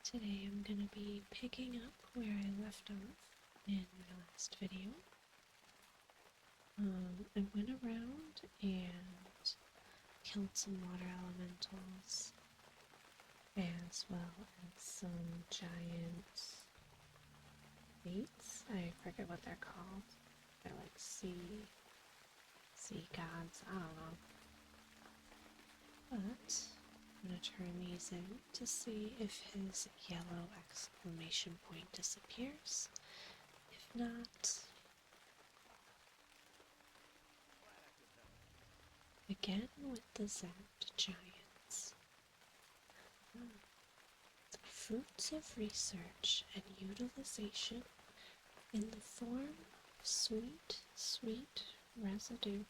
Today I'm going to be picking up where I left off in my last video. I went around and killed some water elementals, as well as some giant beets. I forget what they're called. They're like sea gods, I don't know. But I'm going to turn these in to see if his yellow exclamation point disappears. If not, again with the zapped giants. Fruits of research and utilization in the form of sweet residue.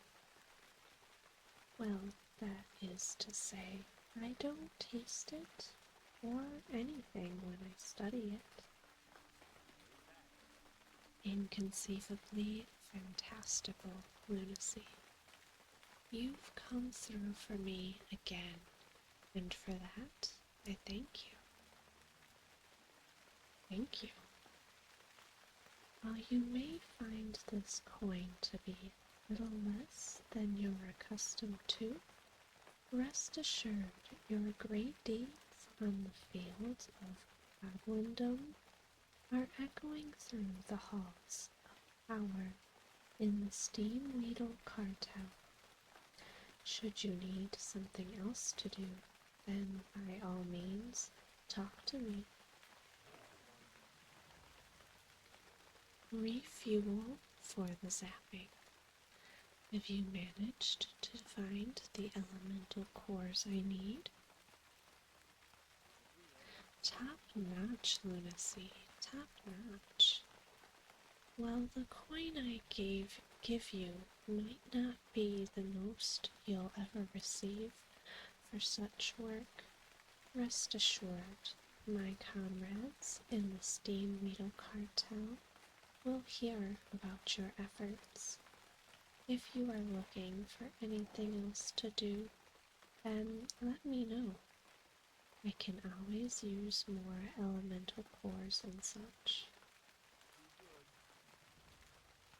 Well, that is to say, I don't taste it or anything when I study it. Inconceivably fantastical lunacy. You've come through for me again, and for that, I thank you. Thank you. While you may find this coin to be little less than you're accustomed to, rest assured your great deeds on the fields of Asmongold are echoing through the halls of power in the Steam Weedle cartel. Should you need something else to do, then by all means, talk to me. Refuel for the zapping. Have you managed to find the elemental cores I need? Top-notch lunacy, top-notch. Well, the coin I give you might not be the most you'll ever receive for such work. Rest assured, my comrades in the Steam Weedle cartel will hear about your efforts. If you are looking for anything else to do, then let me know. I can always use more elemental cores and such.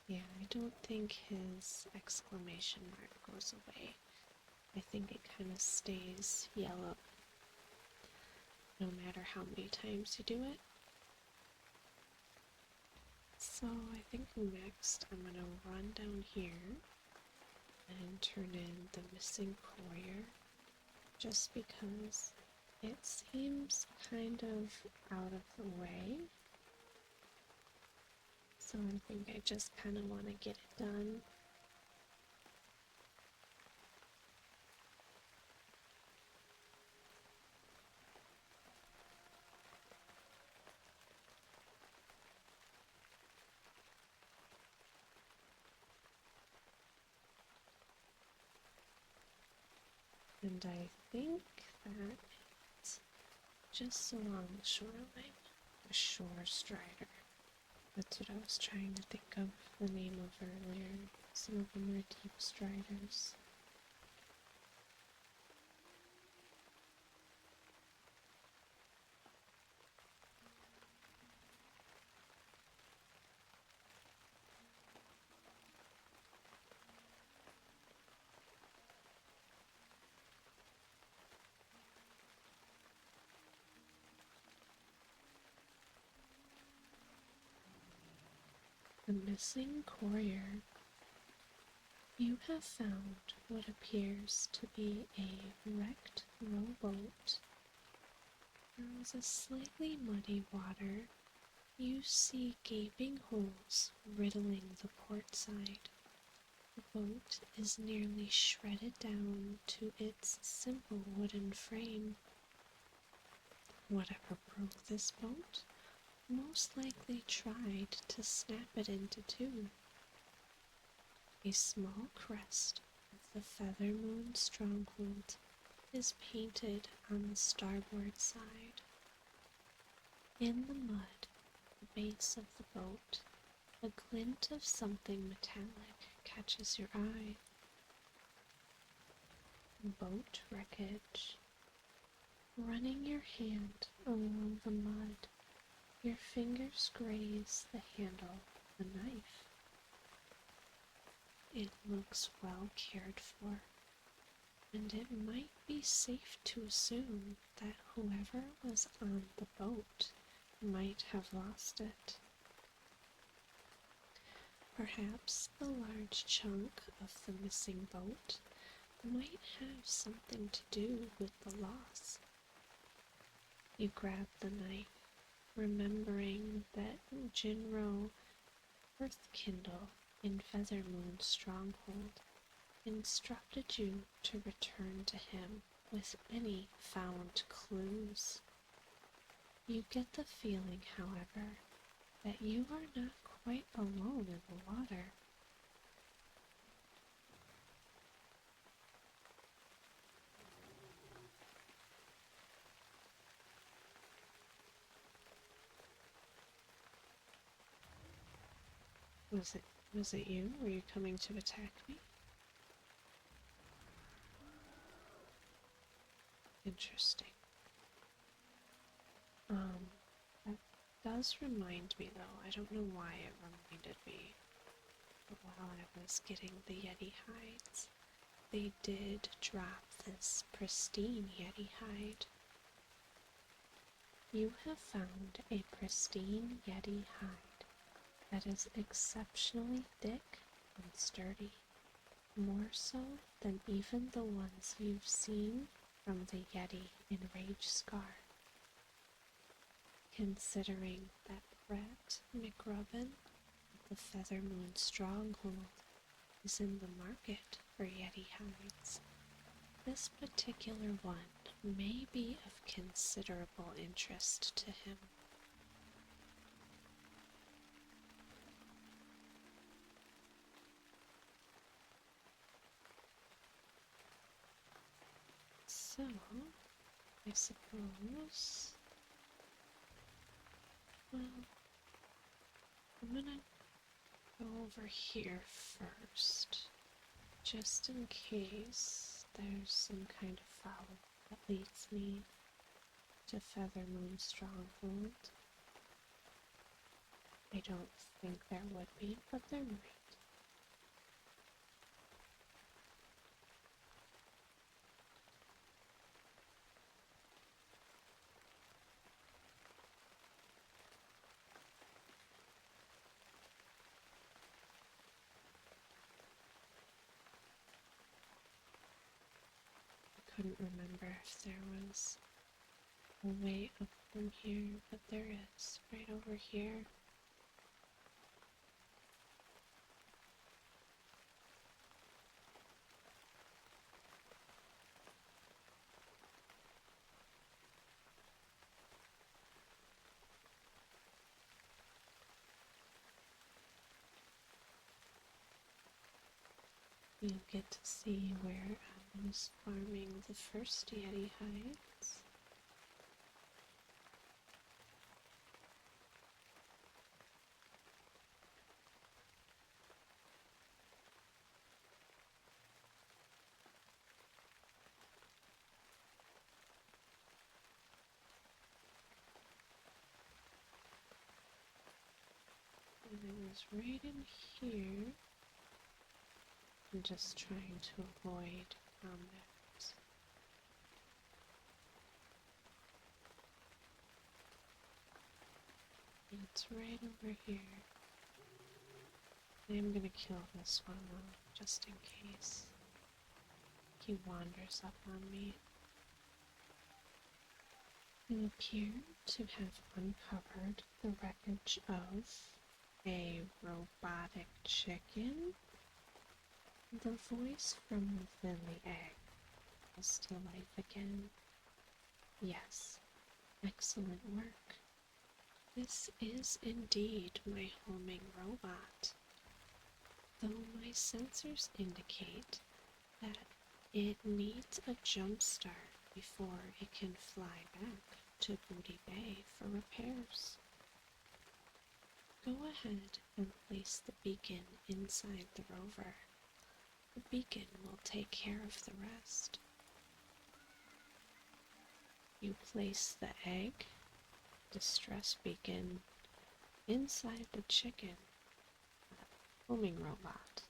Yeah, I don't think his exclamation mark goes away. I think it kind of stays yellow no matter how many times you do it. So I think next I'm going to run down here and turn in the missing courier, just because it seems kind of out of the way. So I think I just kind of want to get it done. And I think that it's just along the shoreline, the shore strider. That's what I was trying to think of the name of earlier. Some of them are deep striders. The missing courier. You have found what appears to be a wrecked rowboat. Through the slightly muddy water, you see gaping holes riddling the port side. The boat is nearly shredded down to its simple wooden frame. Whatever broke this boat most likely tried to snap it into two. A small crest of the Feather Moon stronghold is painted on the starboard side. In the mud, the base of the boat, a glint of something metallic catches your eye. Boat wreckage. Running your hand along the mud, your fingers graze the handle of the knife. It looks well cared for, and it might be safe to assume that whoever was on the boat might have lost it. Perhaps the large chunk of the missing boat might have something to do with the loss. You grab the knife, remembering that Jinro Earthkindle in Feathermoon's stronghold instructed you to return to him with any found clues. You get the feeling, however, that you are not quite alone in the water. Was it you? Were you coming to attack me? Interesting. That does remind me though, I don't know why it reminded me, but while I was getting the Yeti hides, they did drop this pristine Yeti hide. You have found a pristine Yeti hide that is exceptionally thick and sturdy, more so than even the ones you've seen from the Yeti in Rage Scar. Considering that Brett McRubbin of the Feathermoon Stronghold is in the market for Yeti hides, this particular one may be of considerable interest to him. So, I suppose, well, I'm gonna go over here first, just in case there's some kind of foul that leads me to Feathermoon Stronghold. I don't think there would be, but there might. I couldn't remember if there was a way up from here, but there is, right over here. You'll get to see where I was farming the first Yeti hides. And it was right in here. I'm just trying to avoid combats. It's right over here. I am gonna kill this one though, just in case he wanders up on me. You appear to have uncovered the wreckage of a robotic chicken. The voice from within the egg was to life again. Yes, excellent work. This is indeed my homing robot, though my sensors indicate that it needs a jump start before it can fly back to Booty Bay for repairs. Go ahead and place the beacon inside the rover. The beacon will take care of the rest. You place the egg, distress beacon, inside the chicken, homing robot.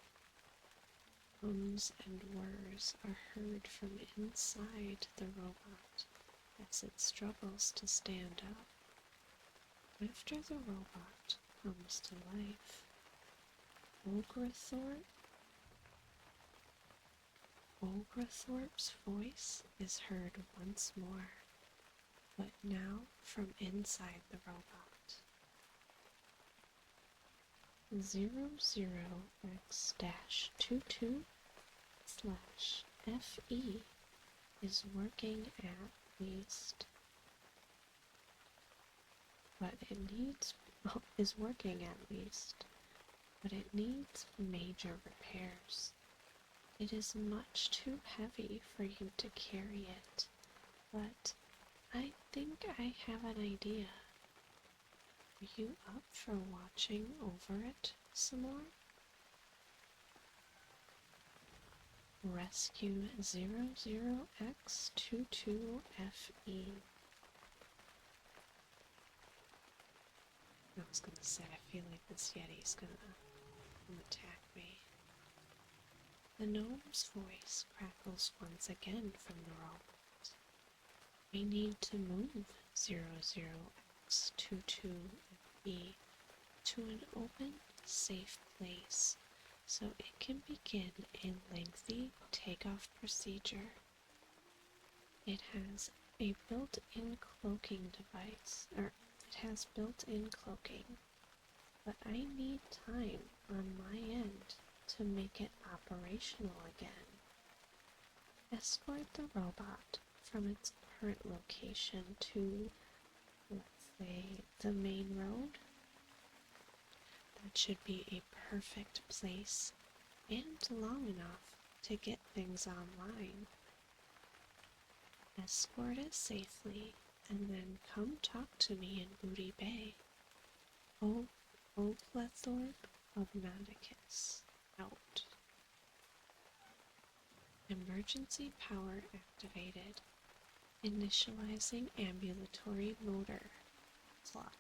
Hums and whirs are heard from inside the robot as it struggles to stand up. After the robot comes to life, Oglethorpe's voice is heard once more, but now from inside the robot. 00X-22/FE is working at least, but it needs major repairs. It is much too heavy for you to carry it, but I think I have an idea. Are you up for watching over it some more? Rescue 00X-22FE. I was gonna say, I feel like this Yeti's gonna attack me. The gnome's voice crackles once again from the robot. We need to move 00X-22FE to an open, safe place so it can begin a lengthy takeoff procedure. It has a built-in cloaking device, but I need time on my end to make it operational again. Escort the robot from its current location to, let's say, the main road. That should be a perfect place and long enough to get things online. Escort it safely and then come talk to me in Booty Bay. Oglethorpe of Nauticus. Out. Emergency power activated. Initializing ambulatory motor clock.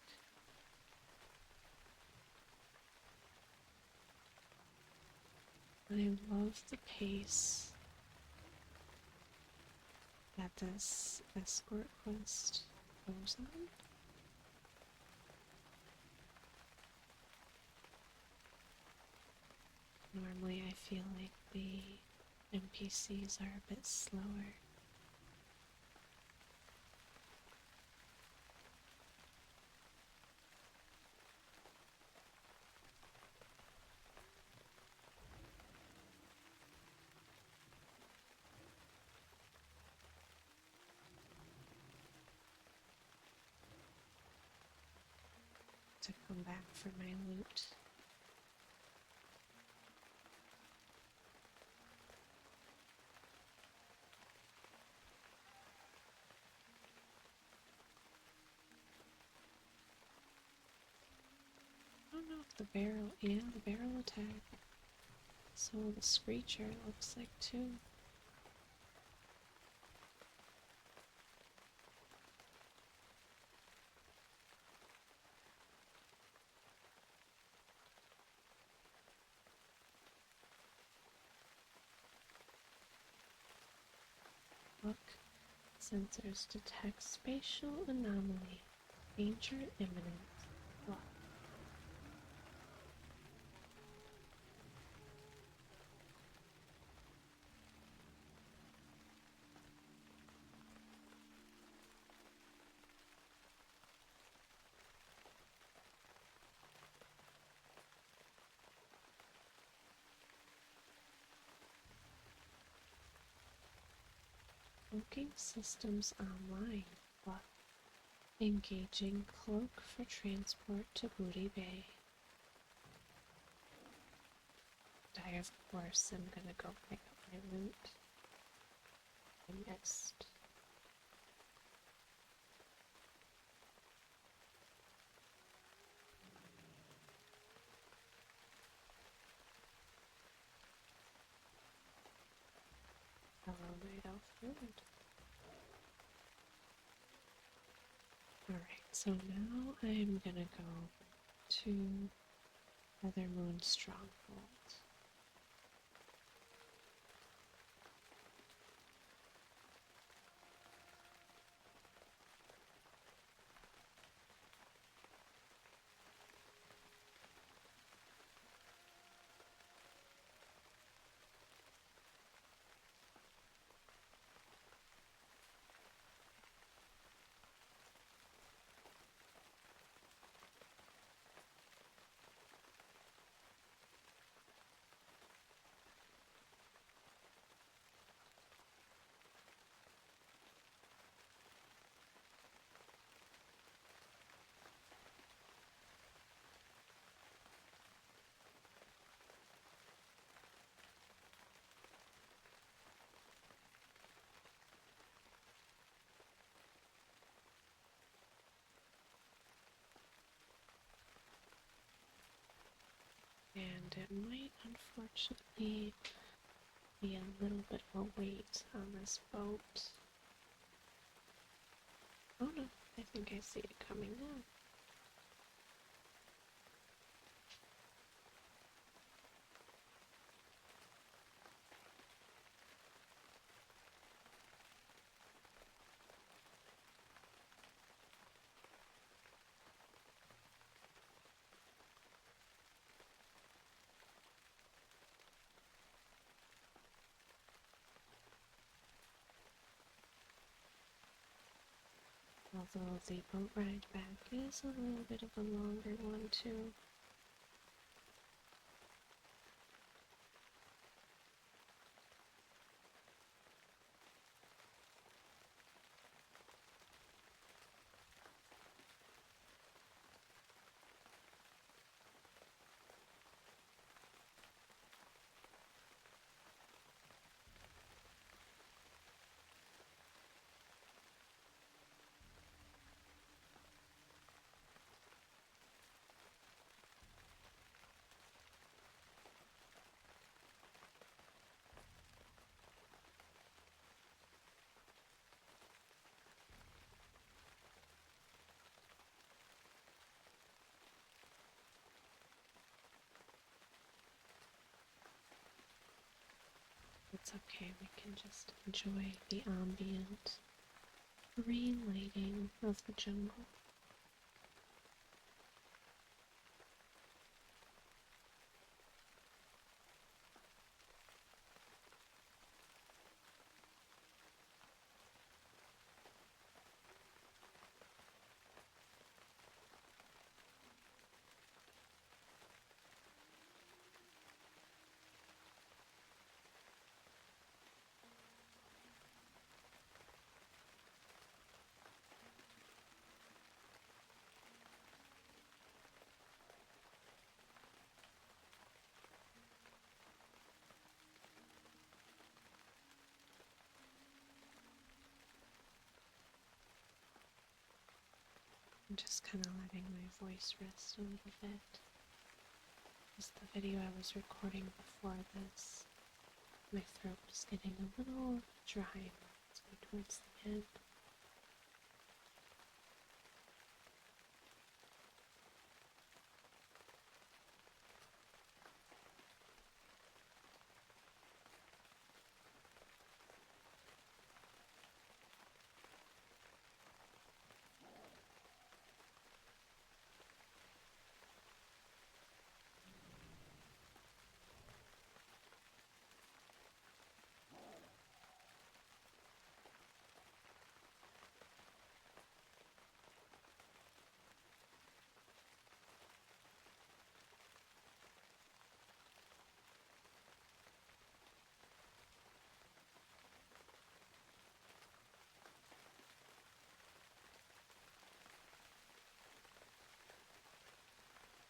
I love the pace that this escort quest goes on. Normally I feel like the NPCs are a bit slower. To come back for my loot. I don't know if the barrel attack. So the screecher looks like too. Look, sensors detect spatial anomaly. Danger imminent. Look. Cloaking systems online. What? Engaging cloak for transport to Booty Bay. I, of course, am gonna go pick up my loot. I missed. Hello, Night Elf Food. So now I'm gonna go to Feathermoon Stronghold. And it might unfortunately be a little bit of a wait on this boat. Oh no, I think I see it coming now. Although the boat ride back is a little bit of a longer one too. It's okay, we can just enjoy the ambient green lighting of the jungle. I'm just kind of letting my voice rest a little bit. As the video I was recording before this, my throat was getting a little dry towards the end.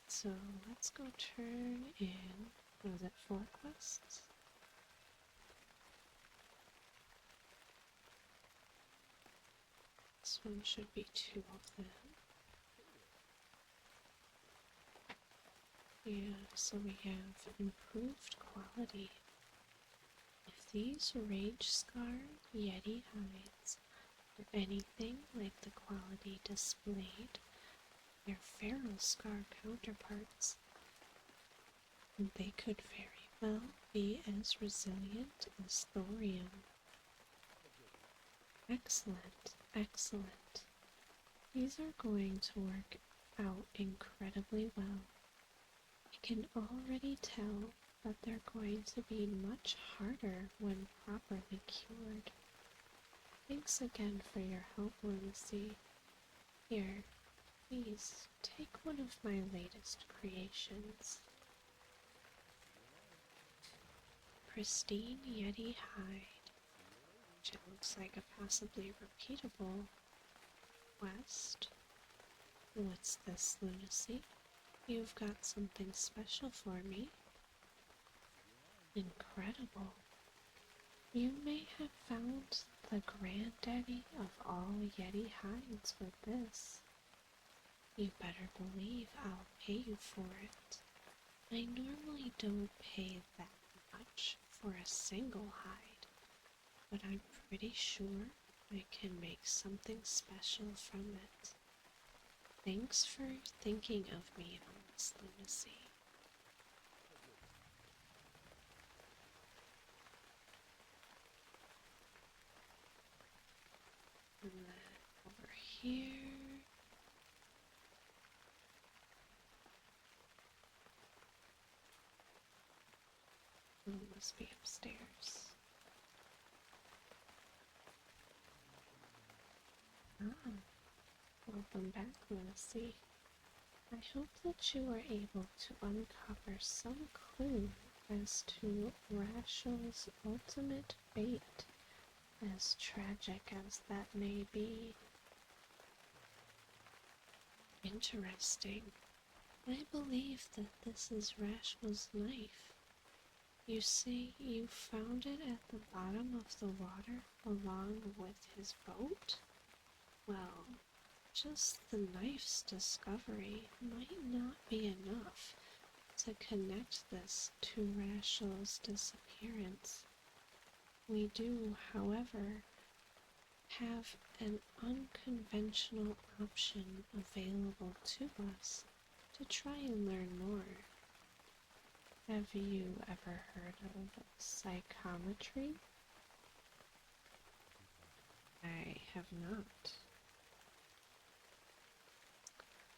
So let's go turn in, was it 4 quests? This one should be 2 of them. Yeah, so we have improved quality. If these rage scar yeti hides or anything like the quality displayed your feral scar counterparts. They could very well be as resilient as thorium. Excellent, excellent. These are going to work out incredibly well. I can already tell that they're going to be much harder when properly cured. Thanks again for your help, Lunacy. Here, please take one of my latest creations. Pristine Yeti hide, which it looks like a possibly repeatable quest. What's this, Lunacy? You've got something special for me. Incredible. You may have found the granddaddy of all Yeti hides with this. You better believe I'll pay you for it. I normally don't pay that much for a single hide, but I'm pretty sure I can make something special from it. Thanks for thinking of me on this, Lunacy. And then over here. Oh, it must be upstairs. Ah, welcome back, Lunacy. I hope that you were able to uncover some clue as to Rashel's ultimate fate, as tragic as that may be. Interesting. I believe that this is Rashel's knife. You say you found it at the bottom of the water along with his boat? Well, just the knife's discovery might not be enough to connect this to Rashel's disappearance. We do, however, have an unconventional option available to us to try and learn more. Have you ever heard of psychometry? I have not.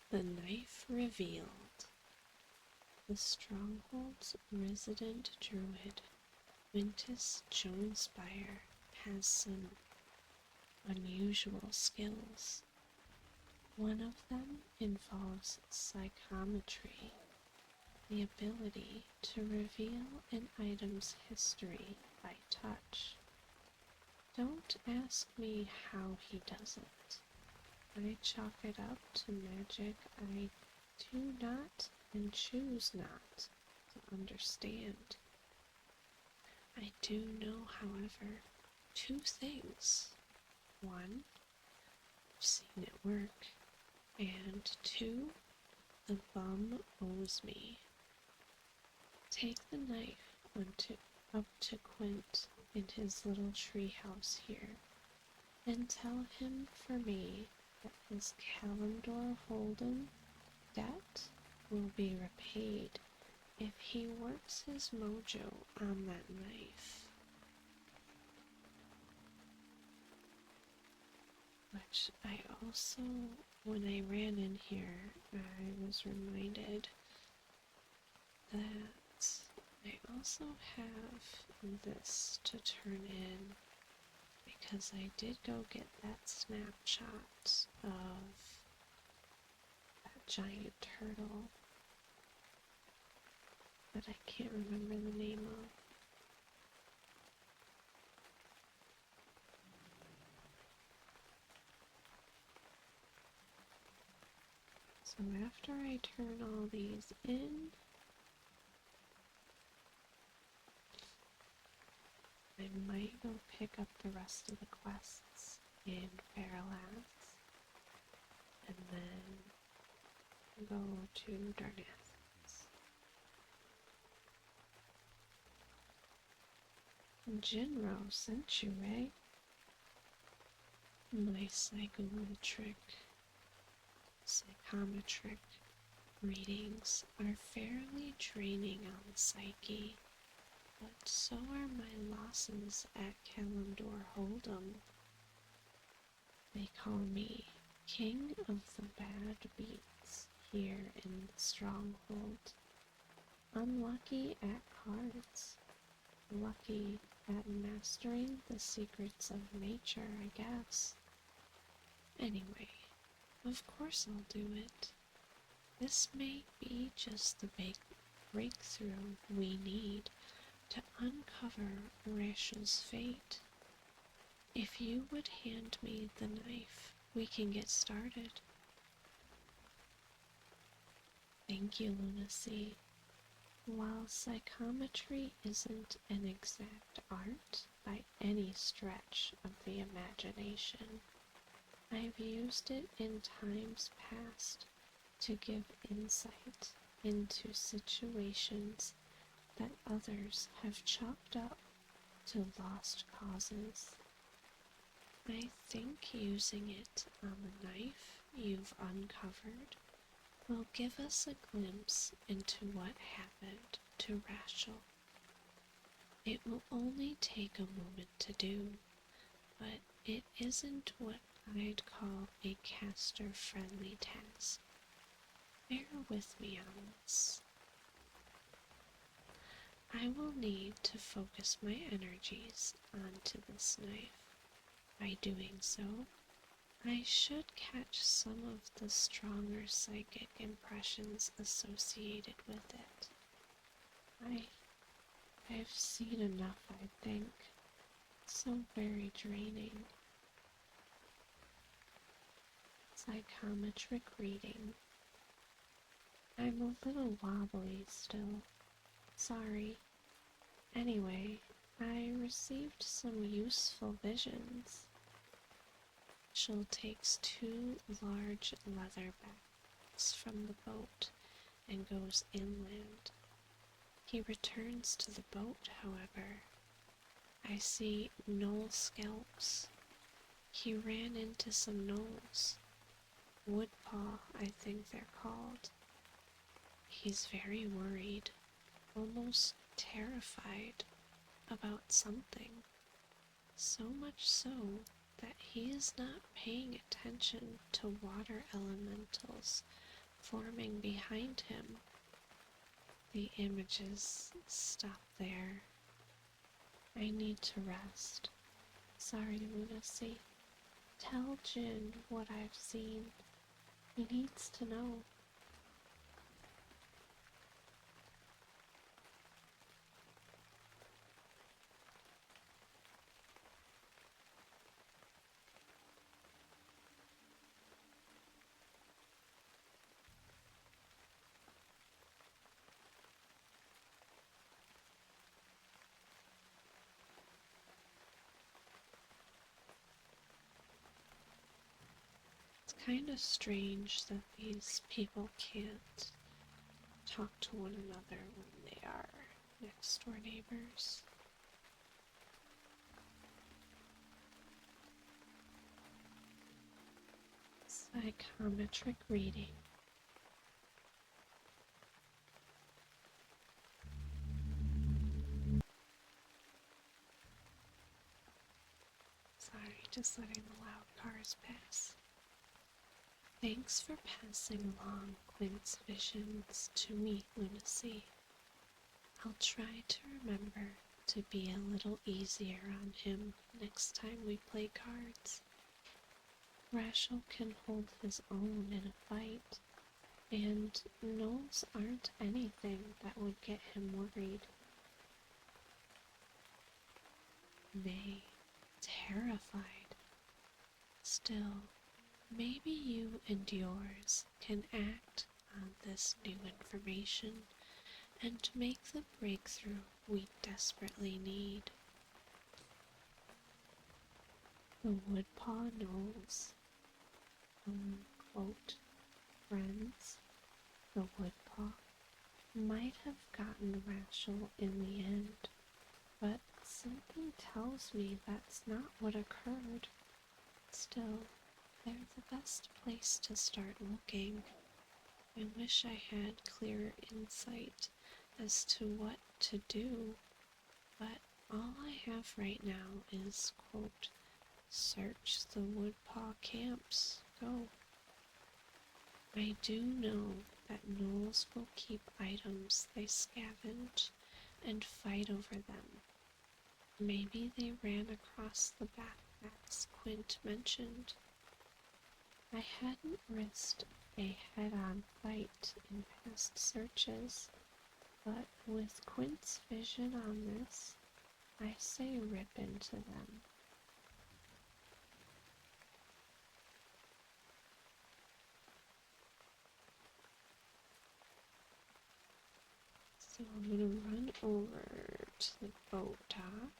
The knife revealed. The Stronghold's resident druid, Quintus Jonespire, has some unusual skills. One of them involves psychometry, the ability to reveal an item's history by touch. Don't ask me how he does it. I chalk it up to magic I do not and choose not to understand. I do know, however, two things. One, I've seen it work, and two, the bum owes me. Take the knife up to Quint in his little treehouse here, and tell him for me that his Calendar Holden debt will be repaid if he works his mojo on that knife. Which I also, when I ran in here, I was reminded that I also have this to turn in, because I did go get that snapshot of that giant turtle that I can't remember the name of. So after I turn all these in, I might go pick up the rest of the quests in Parallax, and then go to Darnassus. Jinro sent you, eh? My psychometric readings are fairly draining on the psyche, but so are my losses at Kalimdor Hold'em. They call me King of the Bad Beats here in the Stronghold. Unlucky at cards, lucky at mastering the secrets of nature, I guess. Anyway, of course I'll do it. This may be just the big breakthrough we need to uncover Rashal's fate. If you would hand me the knife, we can get started. Thank you, Lunacy. While psychometry isn't an exact art by any stretch of the imagination, I've used it in times past to give insight into situations that others have chalked up to lost causes. I think using it on the knife you've uncovered will give us a glimpse into what happened to Rachel. It will only take a moment to do, but it isn't what I'd call a caster-friendly task. Bear with me on this. I will need to focus my energies onto this knife. By doing so, I should catch some of the stronger psychic impressions associated with it. I've seen enough, I think. So very draining. Psychometric reading. I'm a little wobbly still. Sorry. Anyway, I received some useful visions. Rachel takes 2 large leather bags from the boat and goes inland. He returns to the boat, however. I see gnoll scalps. He ran into some gnolls. Woodpaw, I think they're called. He's very worried, almost terrified about something. So much so that he is not paying attention to water elementals forming behind him. The images stop there. I need to rest. Sorry, Lunacy. Tell Jin what I've seen. He needs to know. It's kind of strange that these people can't talk to one another when they are next door neighbors. Psychometric reading. Sorry, just letting the loud cars pass. Thanks for passing along Quint's visions to me, Lunacy. I'll try to remember to be a little easier on him next time we play cards. Rachel can hold his own in a fight, and gnolls aren't anything that would get him worried. Nay, terrified. Still, maybe you and yours can act on this new information and make the breakthrough we desperately need. The Woodpaw gnolls, quote, friends, the Woodpaw, might have gotten Rachel in the end, but something tells me that's not what occurred. Still, they're the best place to start looking. I wish I had clearer insight as to what to do, but all I have right now is, quote, search the Woodpaw camps, go. I do know that gnolls will keep items they scavenge and fight over them. Maybe they ran across the backpacks Quint mentioned. I hadn't risked a head-on fight in past searches, but with Quint's vision on this, I say rip into them. So I'm gonna run over to the boat dock,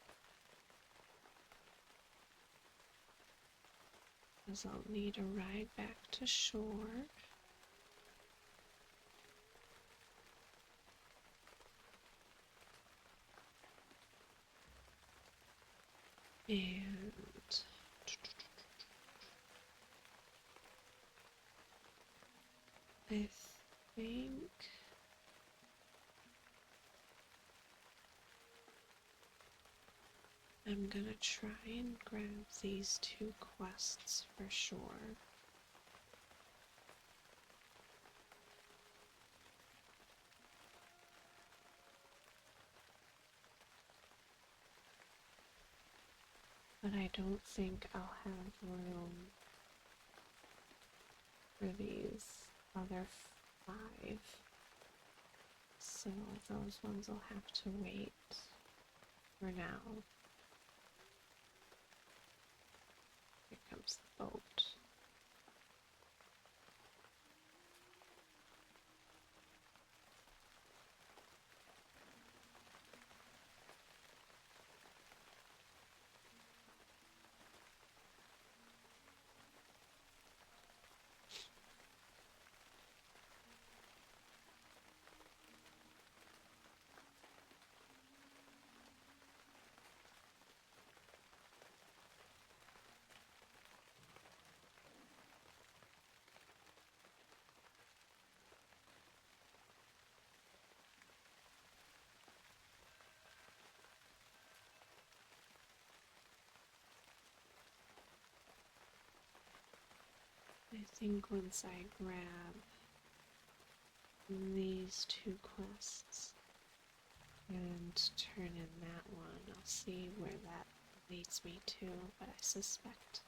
as I'll need a ride back to shore. And I think I'm gonna try and grab these 2 quests for sure. But I don't think I'll have room for these other 5. So those ones will have to wait for now. Here comes the boat. I think once I grab these 2 quests and turn in that one, I'll see where that leads me to, but I suspect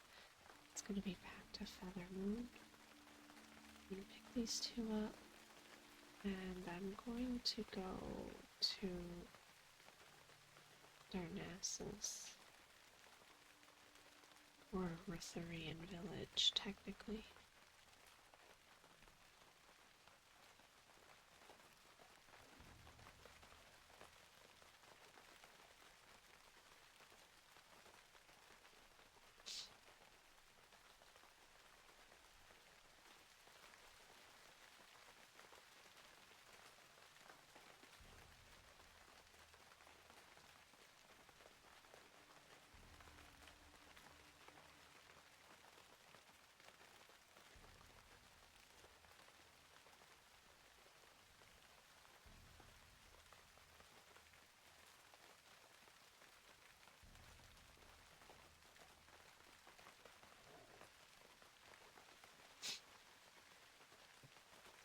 it's going to be back to Feathermoon. I'm going to pick these 2 up, and I'm going to go to Darnassus, or Rithorian Village, technically.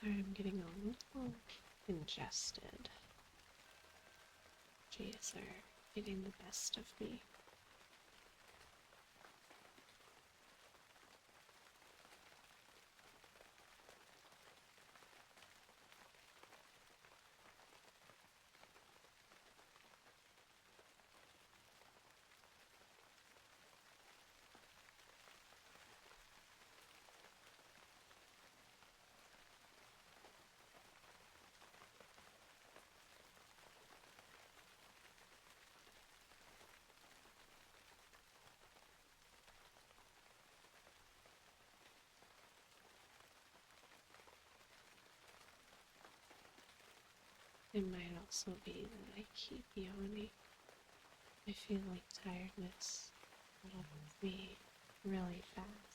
I'm getting a little congested. Jeez, they're getting the best of me. It might also be that I keep yawning. I feel like tiredness settles me really fast.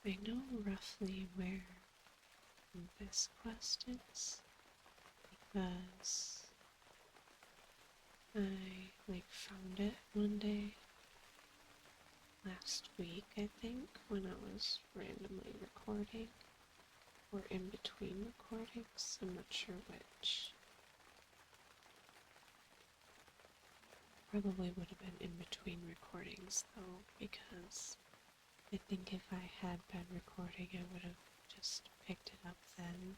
I know roughly where this quest is because I found it one day last week, I think, when I was randomly recording or in between recordings. I'm not sure which. Probably would have been in between recordings though, because I think if I had been recording, I would have just picked it up then.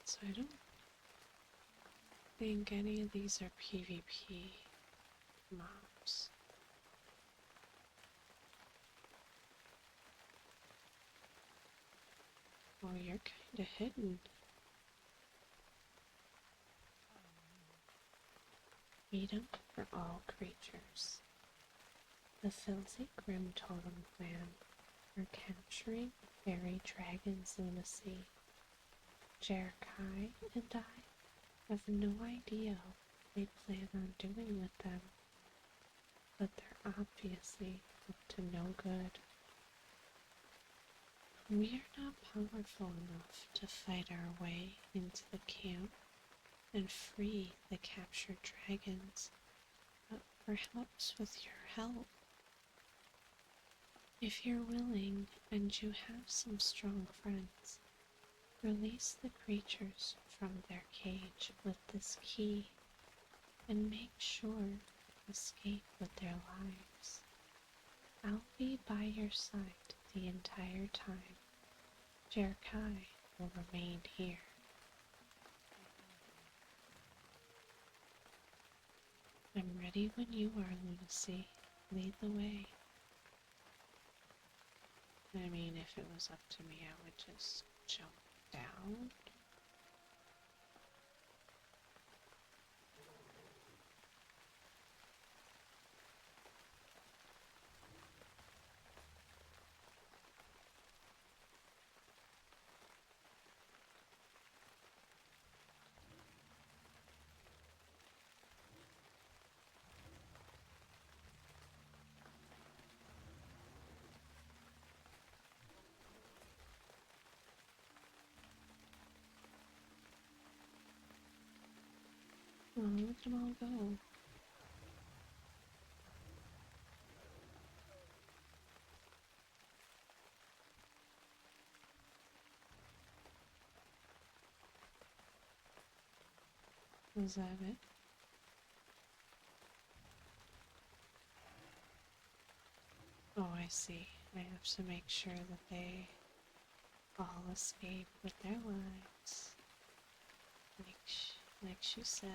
So I don't think any of these are PvP mobs. Oh, you're kinda hidden. Freedom for all creatures. The Filthy Grim Totem Clan are capturing fairy dragons in the sea. Jerikai and I have no idea what they plan on doing with them, but they're obviously up to no good. We are not powerful enough to fight our way into the camp and free the captured dragons, but perhaps with your help. If you're willing and you have some strong friends, release the creatures from their cage with this key and make sure they escape with their lives. I'll be by your side the entire time. Jerikai will remain here. I'm ready when you are, Lunacy. Lead the way. I mean, if it was up to me, I would just jump down. Oh, let them all go. Was that it? Oh, I see. I have to make sure that they all escape with their lives. Like she said.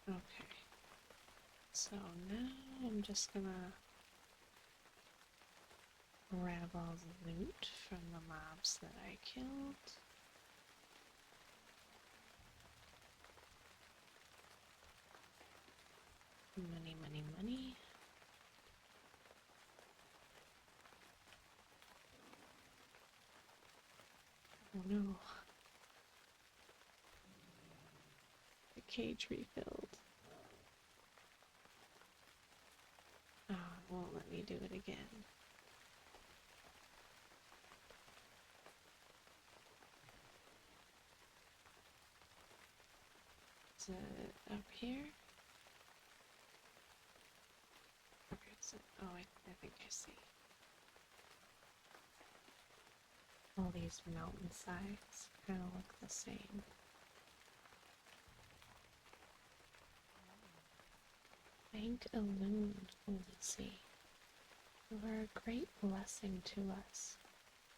Okay. So now I'm just gonna grab all the loot from the mobs that I killed. Money, money, money. Oh no. The cage refilled. Oh, it won't let me do it again. Is it up here? Where is it? Oh, I think I see. All these mountainsides kind of look the same. Thank Elune, Lucy. You are a great blessing to us,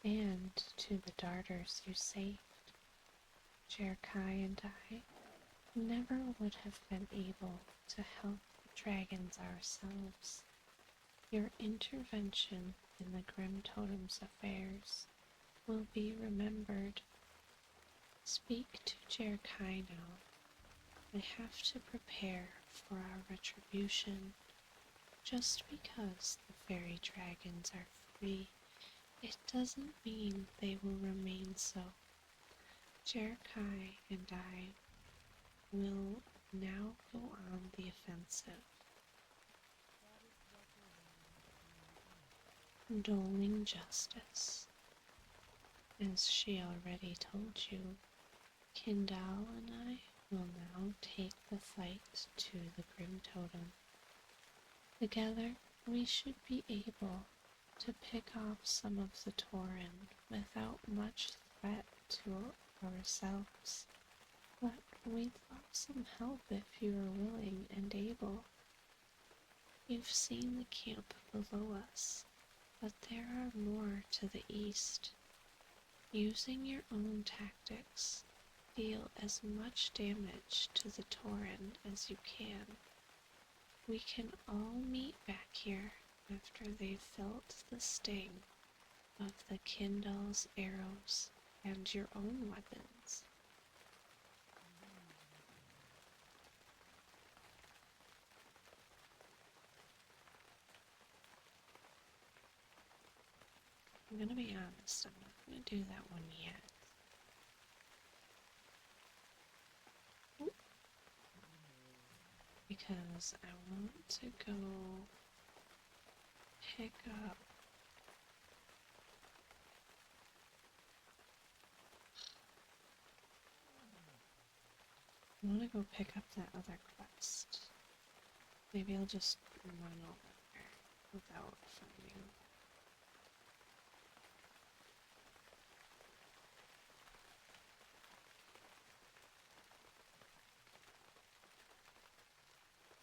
and to the darters you saved. Jerikai and I never would have been able to help the dragons ourselves. Your intervention in the Grim Totem's affairs will be remembered. Speak to Jerkai now. I have to prepare for our retribution. Just because the fairy dragons are free, it doesn't mean they will remain so. Jerkai and I will now go on the offensive. Doling justice. As she already told you, Kindal and I will now take the fight to the Grim Totem. Together, we should be able to pick off some of the Tauren without much threat to ourselves. But we'd love some help if you are willing and able. You've seen the camp below us, but there are more to the east. Using your own tactics, deal as much damage to the Tauren as you can. We can all meet back here after they've felt the sting of the Kindle's arrows and your own weapons. I'm gonna be honest, I'm not gonna do that one yet. Because I want to go pick up that other quest. Maybe I'll just run over there without finding.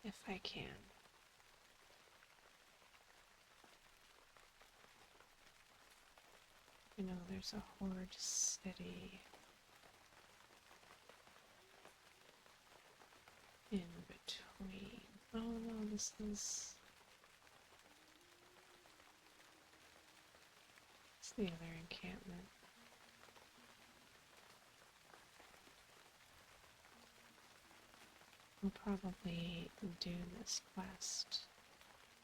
If I can. You know, there's a horde city in between. Oh no, this is... It's the other encampment. I'll probably do this quest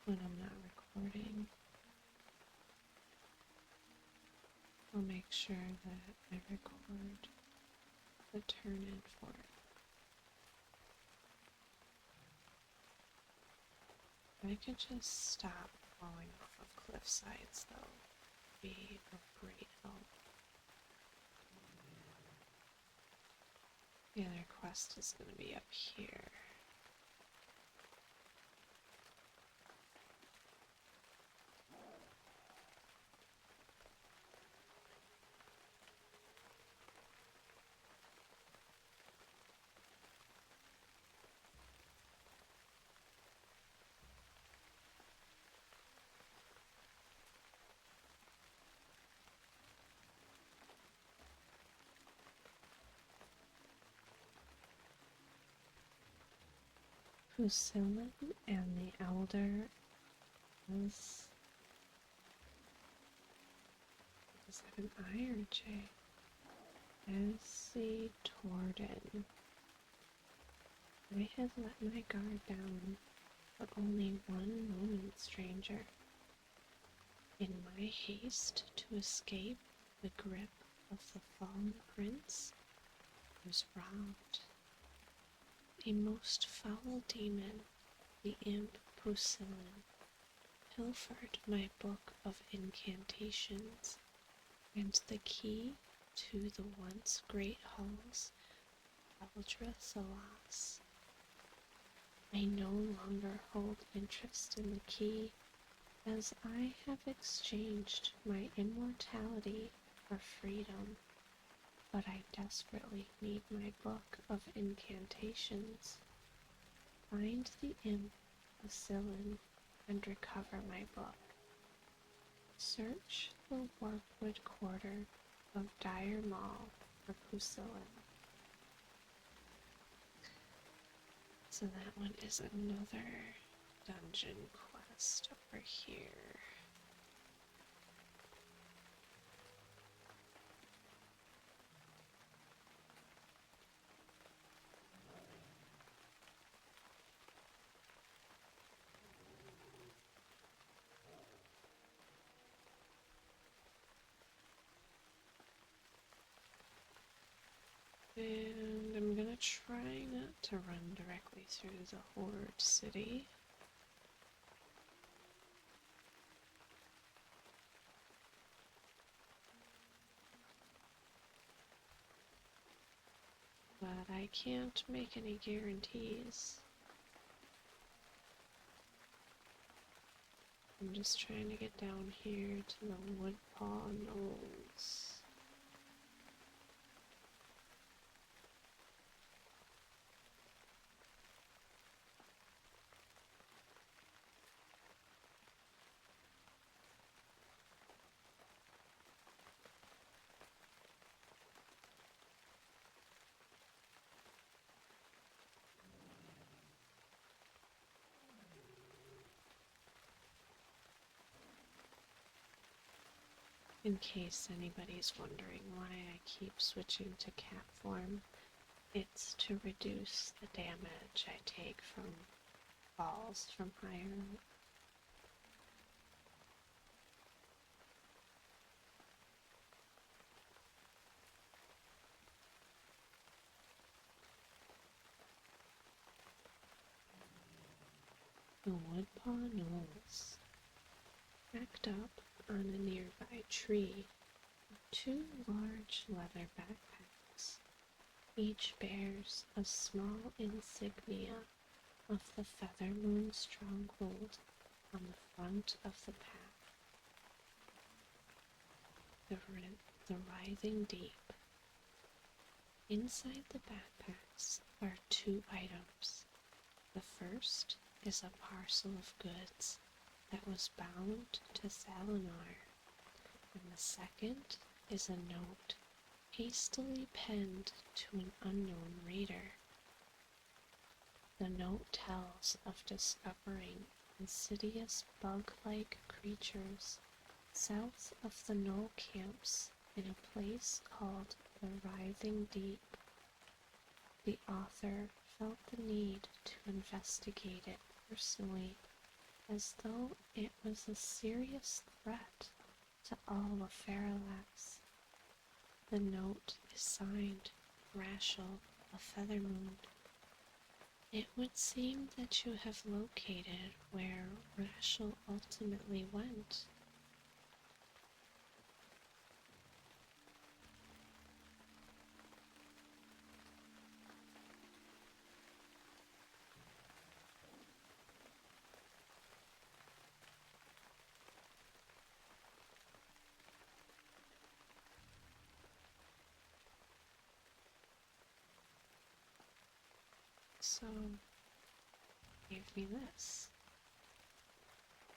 when I'm not recording. I'll make sure that I record the turn-in for it. I could just stop falling off of cliff sides, though. Be of great help. The other quest is going to be up here. Pusillin and the Elder is does that an I or a J? S.C. Torden. I had let my guard down for only one moment, stranger. In my haste to escape the grip of the fallen prince, I was robbed. A most foul demon, the imp Pusillin, pilfered my book of incantations and the key to the once great halls of Eldrathalas. I no longer hold interest in the key, as I have exchanged my immortality for freedom, but I desperately need my book of incantations. Find the imp Pusillin and recover my book. Search the Warpwood quarter of Dire Mall for Pusillin. So that one is another dungeon quest over here. And I'm gonna try not to run directly through the Horde City. But I can't make any guarantees. I'm just trying to get down here to the Woodpaw Knolls. In case anybody's wondering why I keep switching to cat form, it's to reduce the damage I take from falls from higher. The Woodpaw Knolls. Backed up on a nearby tree, two large leather backpacks. Each bears a small insignia of the Feather Moon stronghold on the front of the pack. The writhing deep. Inside the backpacks are two items. The first is a parcel of goods that was bound to Salinar, and the second is a note hastily penned to an unknown raider. The note tells of discovering insidious bug-like creatures south of the Knoll camps in a place called the Writhing Deep. The author felt the need to investigate it personally, as though it was a serious threat to all of Feralax. The note is signed Rashel of Feathermoon. It would seem that you have located where Rashel ultimately went. So, gave me this.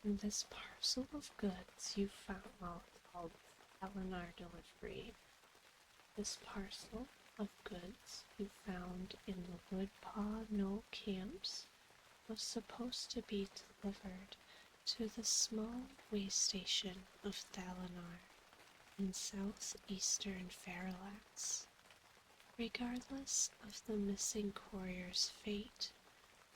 And this parcel of goods you found, well, it's called Eleanor Delivery. This parcel of goods you found in the Woodpaw Knoll camps was supposed to be delivered to the small way station of Dalinar in southeastern Feralax. Regardless of the missing courier's fate,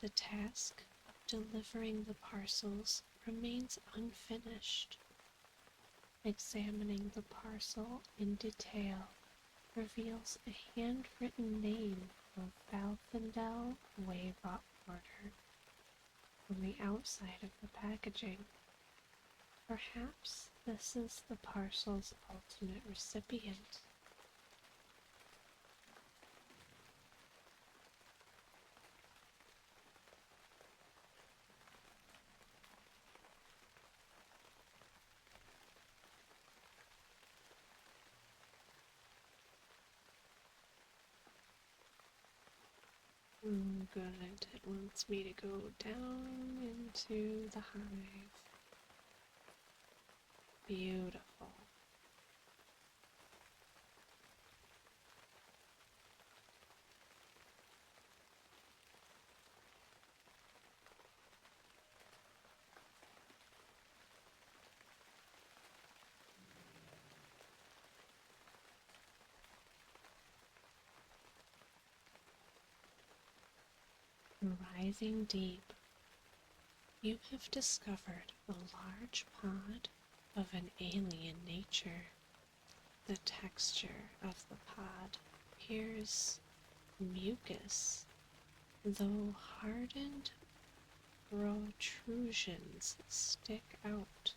the task of delivering the parcels remains unfinished. Examining the parcel in detail reveals a handwritten name of Valfendel Wayrot Porter on the outside of the packaging. Perhaps this is the parcel's ultimate recipient. Oh, good. It wants me to go down into the hive. Beautiful. Rising deep, you have discovered a large pod of an alien nature. The texture of the pod appears mucus, though hardened protrusions stick out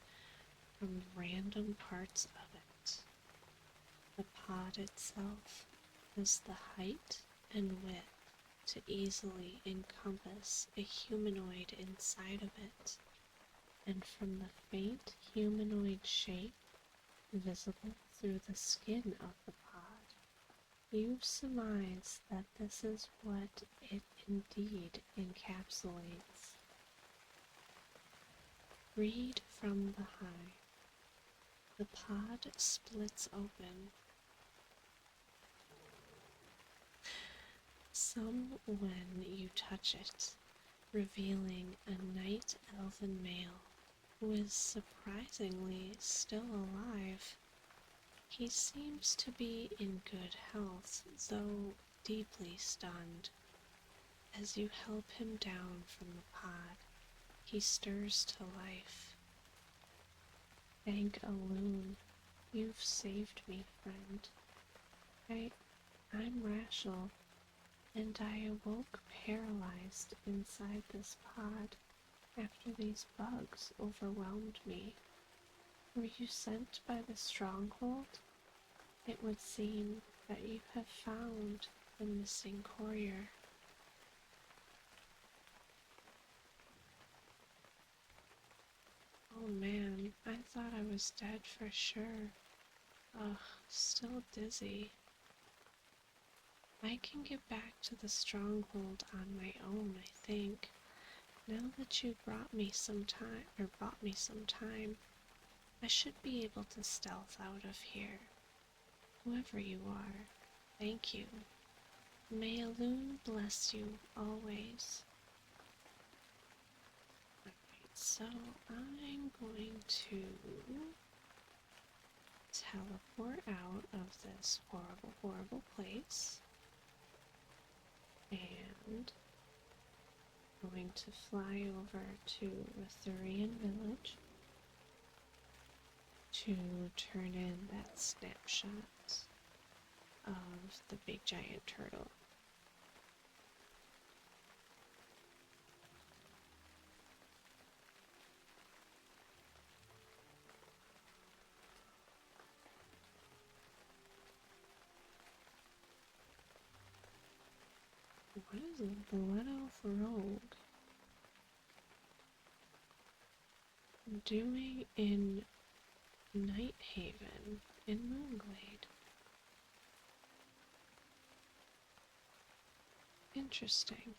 from random parts of it. The pod itself has the height and width to easily encompass a humanoid inside of it, and from the faint humanoid shape visible through the skin of the pod, you surmise that this is what it indeed encapsulates. Freed from the hive, the pod splits open. Some when you touch it, revealing a night elven male who is surprisingly still alive. He seems to be in good health, though deeply stunned. As you help him down from the pod, he stirs to life. Thank Aloon, you've saved me, friend. I'm Rachel, and I awoke paralyzed inside this pod after these bugs overwhelmed me. Were you sent by the Stronghold? It would seem that you have found the missing courier. Oh man, I thought I was dead for sure. Ugh, still dizzy. I can get back to the Stronghold on my own, I think. Now that you bought me some time, I should be able to stealth out of here. Whoever you are, thank you. May Aloon bless you always. Alright, so I'm going to teleport out of this horrible, horrible place. And I'm going to fly over to Arthurian Village to turn in that snapshot of the big giant turtle. What is a Blood Elf Rogue doing in Night Haven in Moonglade? Interesting.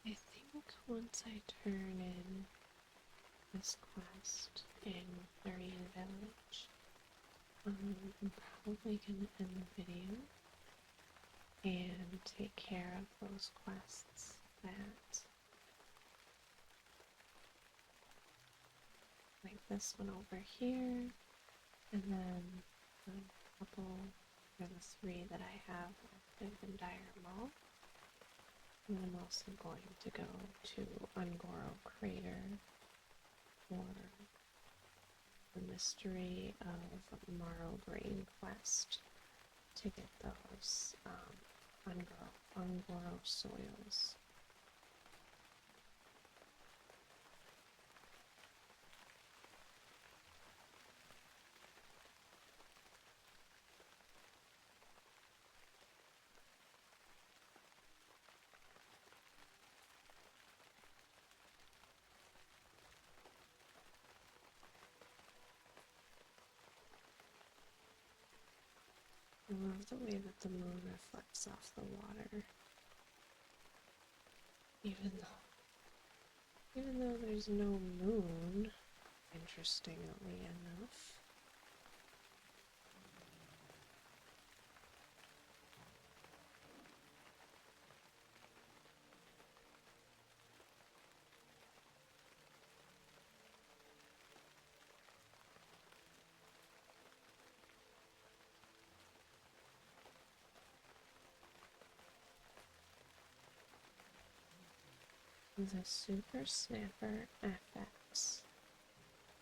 I think once I turn in this quest in Arthurian Village, I'm probably going to end the video and take care of those quests that, like this one over here, And then the couple, or the three that I have are Dire Mall. And I'm also going to go to Ungoro Crater for the Mystery of Marlgrain quest to get those Ungoro soils. I love the way that the moon reflects off the water, even though there's no moon, interestingly enough. The Super Snapper FX.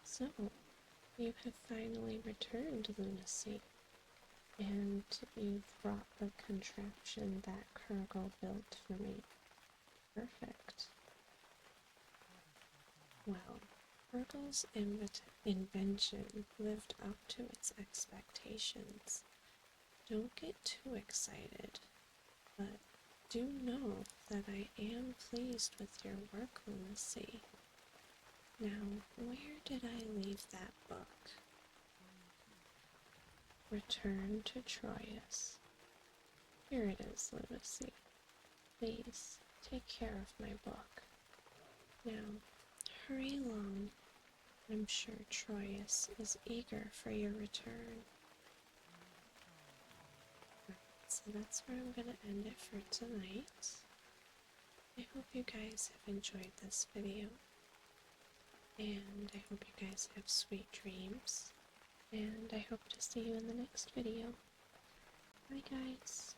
So, you have finally returned, Lunacy, and you've brought the contraption that Kurgle built for me. Perfect. Well, Kurgle's invention lived up to its expectations. Don't get too excited, but do know that I am pleased with your work, Lunacy. Now, where did I leave that book? Return to Troyes. Here it is, Lunacy. Please, take care of my book. Now, hurry along. I'm sure Troyes is eager for your return. So that's where I'm going to end it for tonight. I hope you guys have enjoyed this video. And I hope you guys have sweet dreams. And I hope to see you in the next video. Bye guys.